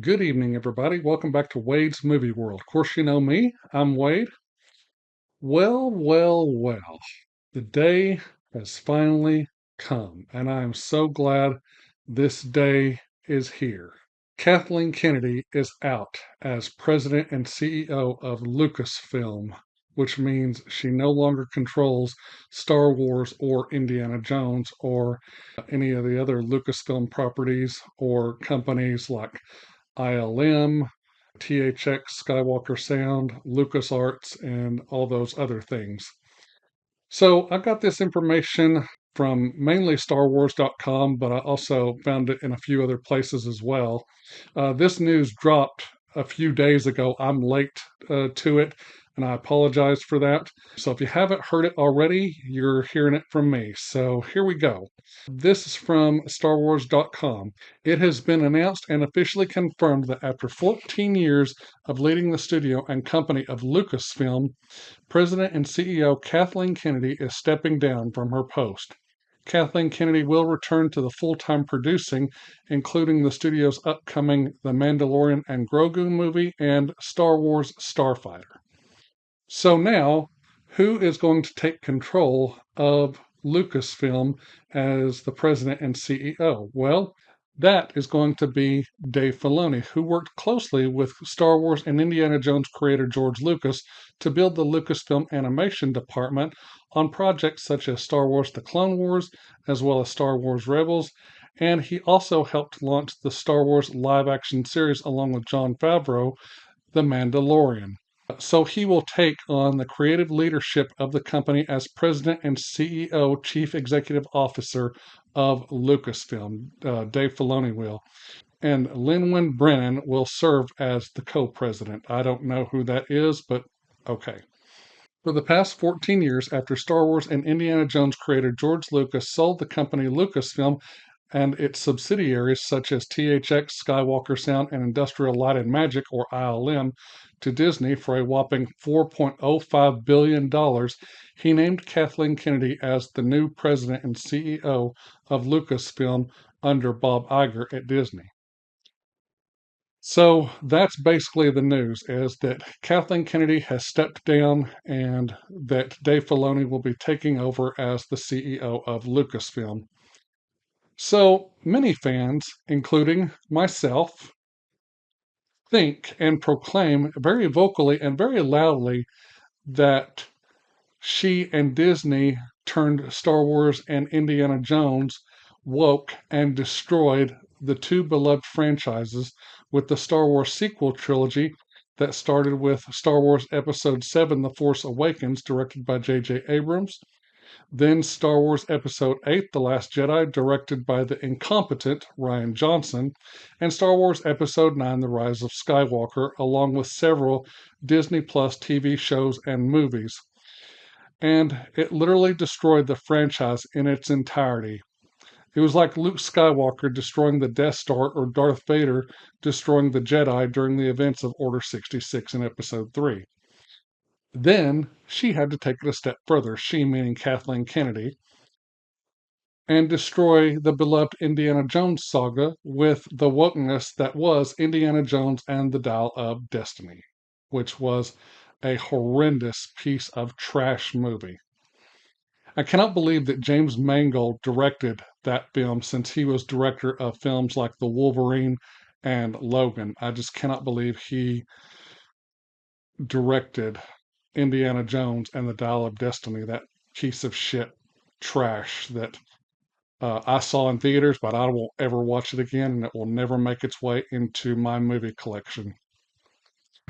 Good evening, everybody. Welcome back to Wade's Movie World. Of course, you know me. I'm Wade. Well, well, well. The day has finally come, and I am so glad this day is here. Kathleen Kennedy is out as president and CEO of Lucasfilm, which means she no longer controls Star Wars or Indiana Jones or any of the other Lucasfilm properties or companies like ILM, THX Skywalker Sound, LucasArts, and all those other things. So I got this information from mainly StarWars.com, but I also found it in a few other places as well. This news dropped a few days ago. I'm late to it, and I apologize for that. So if you haven't heard it already, you're hearing it from me. So here we go. This is from StarWars.com. It has been announced and officially confirmed that after 14 years of leading the studio and company of Lucasfilm, President and CEO Kathleen Kennedy is stepping down from her post. Kathleen Kennedy will return to the full-time producing, including the studio's upcoming The Mandalorian and Grogu movie and Star Wars Starfighter. So now, who is going to take control of Lucasfilm as the president and CEO? Well, that is going to be Dave Filoni, who worked closely with Star Wars and Indiana Jones creator George Lucas to build the Lucasfilm animation department on projects such as Star Wars The Clone Wars, as well as Star Wars Rebels, and he also helped launch the Star Wars live-action series along with Jon Favreau, The Mandalorian. So he will take on the creative leadership of the company as president and CEO, chief executive officer of Lucasfilm. Dave Filoni will. And Lin Brennan will serve as the co-president. I don't know who that is, but okay. For the past 14 years, after Star Wars and Indiana Jones creator George Lucas sold the company Lucasfilm and its subsidiaries such as THX, Skywalker Sound, and Industrial Light and Magic, or ILM, to Disney for a whopping $4.05 billion, he named Kathleen Kennedy as the new president and CEO of Lucasfilm under Bob Iger at Disney. So that's basically the news, is that Kathleen Kennedy has stepped down and that Dave Filoni will be taking over as the CEO of Lucasfilm. So many fans, including myself, think and proclaim very vocally and very loudly that she and Disney turned Star Wars and Indiana Jones woke and destroyed the two beloved franchises with the Star Wars sequel trilogy that started with Star Wars Episode 7 The Force Awakens, directed by J.J. Abrams, then Star Wars Episode 8 The Last Jedi, directed by the incompetent Rian Johnson, and Star Wars Episode 9 The Rise of Skywalker, along with several Disney Plus TV shows and movies. And it literally destroyed the franchise in its entirety. It was like Luke Skywalker destroying the Death Star or Darth Vader destroying the Jedi during the events of Order 66 in Episode 3. Then she had to take it a step further, she meaning Kathleen Kennedy, and destroy the beloved Indiana Jones saga with the wokeness that was Indiana Jones and the Dial of Destiny, which was a horrendous piece of trash movie. I cannot believe that James Mangold directed that film, since he was director of films like The Wolverine and Logan. I just cannot believe he directed Indiana Jones and the Dial of Destiny, that piece of shit trash that I saw in theaters, but I won't ever watch it again, and it will never make its way into my movie collection.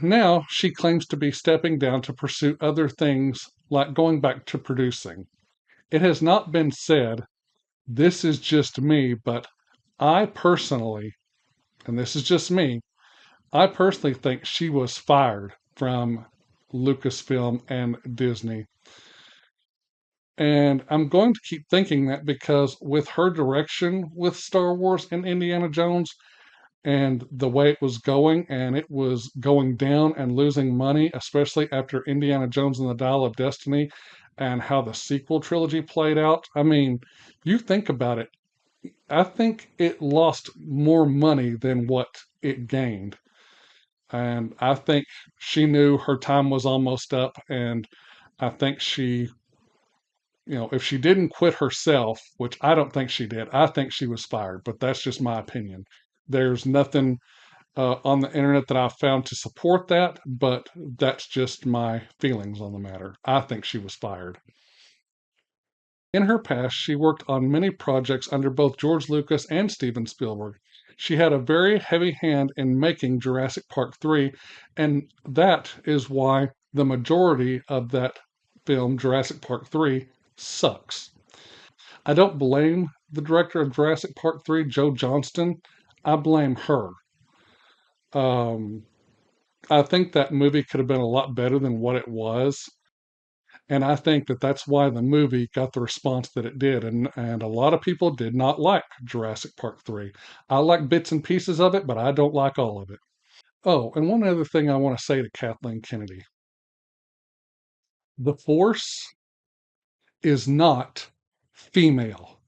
Now she claims to be stepping down to pursue other things, like going back to producing. It has not been said, this is just me, but I personally, and this is just me, I personally think she was fired from Lucasfilm and Disney. And I'm going to keep thinking that because with her direction with Star Wars and Indiana Jones and the way it was going, and it was going down and losing money, especially after Indiana Jones and the Dial of Destiny and how the sequel trilogy played out. I mean, you think about it, I think it lost more money than what it gained. And I think she knew her time was almost up. And I think she, if she didn't quit herself, which I don't think she did, I think she was fired, but that's just my opinion. There's nothing on the internet that I found to support that, but that's just my feelings on the matter. I think she was fired. In her past, she worked on many projects under both George Lucas and Steven Spielberg. She had a very heavy hand in making Jurassic Park 3, and that is why the majority of that film, Jurassic Park 3, sucks. I don't blame the director of Jurassic Park 3, Joe Johnston. I blame her. Um, I think that movie could have been a lot better than what it was. And I think that that's why the movie got the response that it did. And a lot of people did not like Jurassic Park 3. I like bits and pieces of it, but I don't like all of it. Oh, and one other thing I want to say to Kathleen Kennedy. The Force is not female.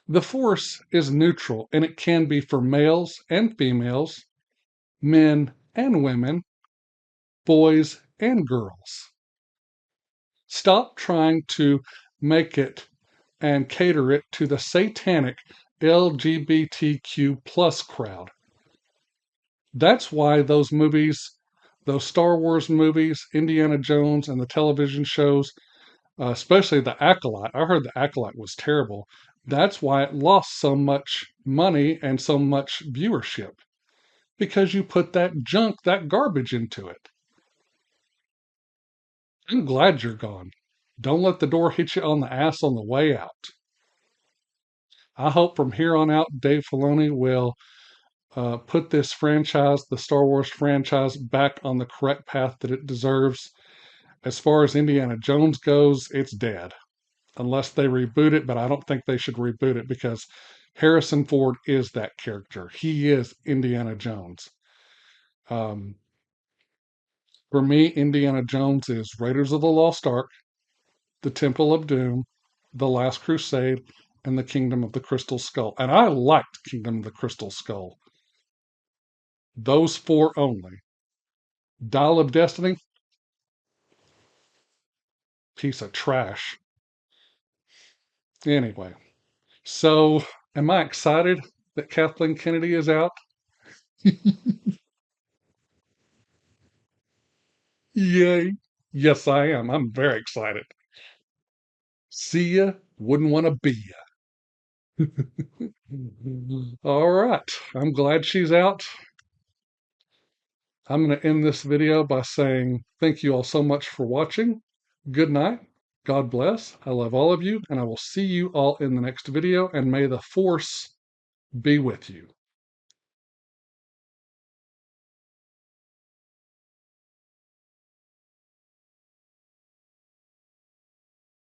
The Force is neutral, and it can be for males and females, men and women, boys and girls. Stop trying to make it and cater it to the satanic LGBTQ plus crowd. That's why those movies, those Star Wars movies, Indiana Jones, and the television shows, especially The Acolyte, I heard The Acolyte was terrible. That's why it lost so much money and so much viewership because you put that junk, that garbage into it. I'm glad you're gone. Don't let the door hit you on the ass on the way out. I hope from here on out, Dave Filoni will put this franchise, the Star Wars franchise, back on the correct path that it deserves. As far as Indiana Jones goes, it's dead. Unless they reboot it, but I don't think they should reboot it because Harrison Ford is that character. He is Indiana Jones. Um, for me, Indiana Jones is Raiders of the Lost Ark, The Temple of Doom, The Last Crusade, and The Kingdom of the Crystal Skull. And I liked Kingdom of the Crystal Skull. Those four only. Dial of Destiny, piece of trash. Anyway, so am I excited that Kathleen Kennedy is out? Yay. Yes, I am. I'm very excited. See ya. Wouldn't want to be ya. All right. I'm glad she's out. I'm going to end this video by saying thank you all so much for watching. Good night. God bless. I love all of you, and I will see you all in the next video, and may the force be with you.